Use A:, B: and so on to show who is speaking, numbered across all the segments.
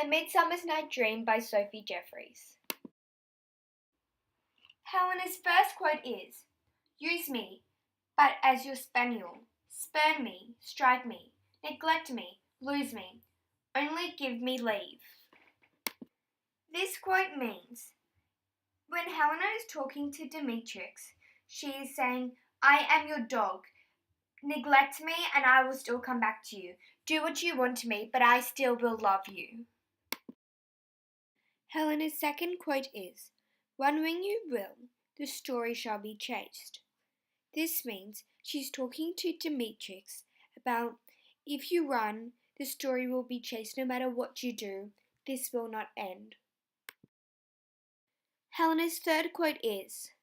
A: A Midsummer's Night Dream by Sophie Jeffries. Helena's first quote is, "Use me, but as your spaniel. Spurn me, strike me, neglect me, lose me. Only give me leave." This quote means, when Helena is talking to Demetrix, she is saying, "I am your dog. Neglect me and I will still come back to you. Do what you want to me, but I still will love you." Helena's second quote is, "Run when you will, the story shall be chased." This means she's talking to Demetrix about, if you run, the story will be chased no matter what you do. This will not end. Helena's third quote is,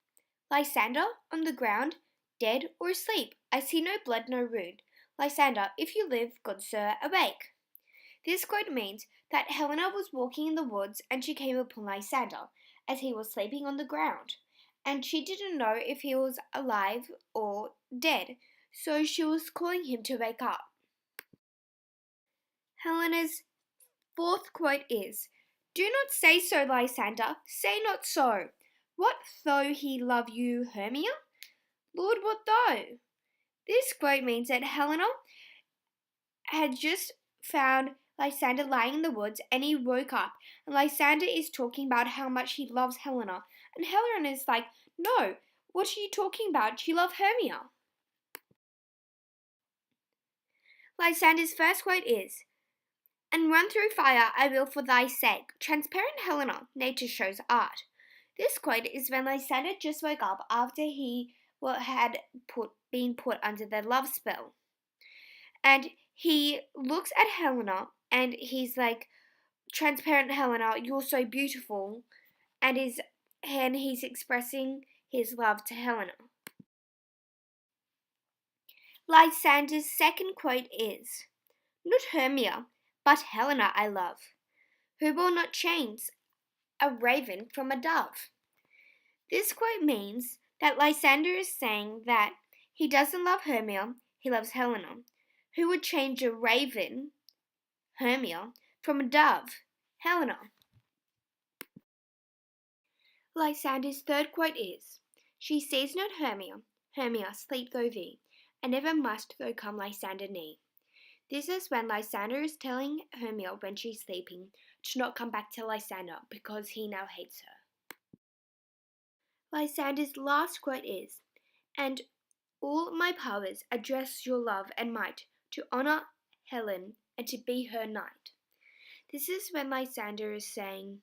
A: "Lysander, on the ground, dead or asleep. I see no blood, no wound. Lysander, if you live, good sir, awake." This quote means that Helena was walking in the woods and she came upon Lysander as he was sleeping on the ground, and she didn't know if he was alive or dead, so she was calling him to wake up. Helena's fourth quote is, "Do not say so, Lysander, say not so. What though he love you, Hermia? Lord, what though?" This quote means that Helena had just found Lysander lying in the woods and he woke up, and Lysander is talking about how much he loves Helena, and Helena is like, "No, what are you talking about? You love Hermia." Lysander's first quote is, "And run through fire I will for thy sake. Transparent Helena, nature shows art." This quote is when Lysander just woke up after he had been put under the love spell. And he looks at Helena and he's like, "Transparent Helena, you're so beautiful," and he's expressing his love to Helena. Lysander's second quote is, "Not Hermia, but Helena I love, who will not change a raven from a dove." This quote means that Lysander is saying that he doesn't love Hermia, he loves Helena, who would change a raven, Hermia, from a dove, Helena. Lysander's third quote is, "She sees not Hermia, Hermia, sleep thou thee, and never must thou come Lysander near." This is when Lysander is telling Hermia when she's sleeping to not come back to Lysander because he now hates her. Lysander's last quote is, "And all my powers address your love and might to honour Helen and to be her knight." This is when Lysander is saying,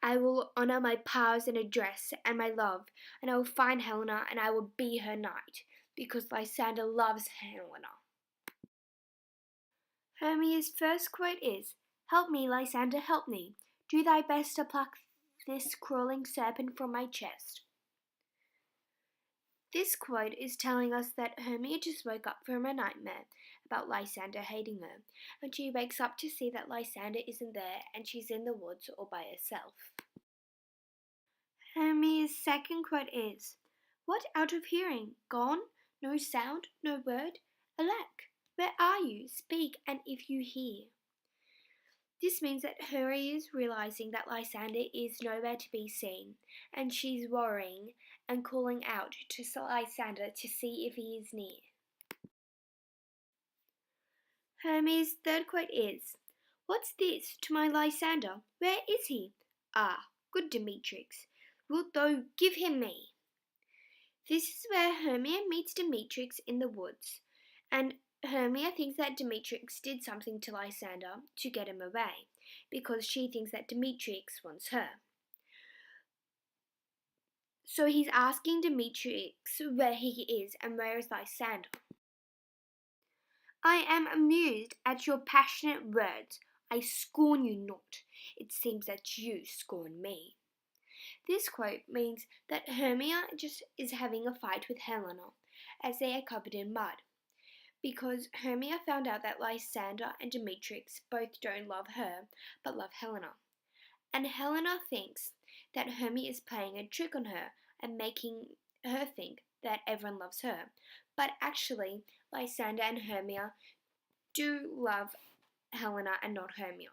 A: "I will honour my powers and address and my love, and I will find Helena and I will be her knight, because Lysander loves Helena." Hermia's first quote is, "Help me, Lysander, help me. Do thy best to pluck this crawling serpent from my chest." This quote is telling us that Hermia just woke up from a nightmare about Lysander hating her, and she wakes up to see that Lysander isn't there and she's in the woods all by herself. Hermia's second quote is, "What out of hearing? Gone? No sound? No word? Alack, where are you? Speak, and if you hear." This means that Hermia is realizing that Lysander is nowhere to be seen, and she's worrying and calling out to Lysander to see if he is near. Hermia's third quote is, "What's this to my Lysander? Where is he? Ah, good Demetrix, wilt thou give him me?" This is where Hermia meets Demetrix in the woods, and Hermia thinks that Demetrix did something to Lysander to get him away, because she thinks that Demetrix wants her. So he's asking Demetrix where he is and where is Lysander. "I am amused at your passionate words. I scorn you not. It seems that you scorn me." This quote means that Hermia just is having a fight with Helena as they are covered in mud, because Hermia found out that Lysander and Demetrix both don't love her but love Helena. And Helena thinks that Hermia is playing a trick on her and making her think that everyone loves her. But actually, Lysander and Hermia do love Helena and not Hermia.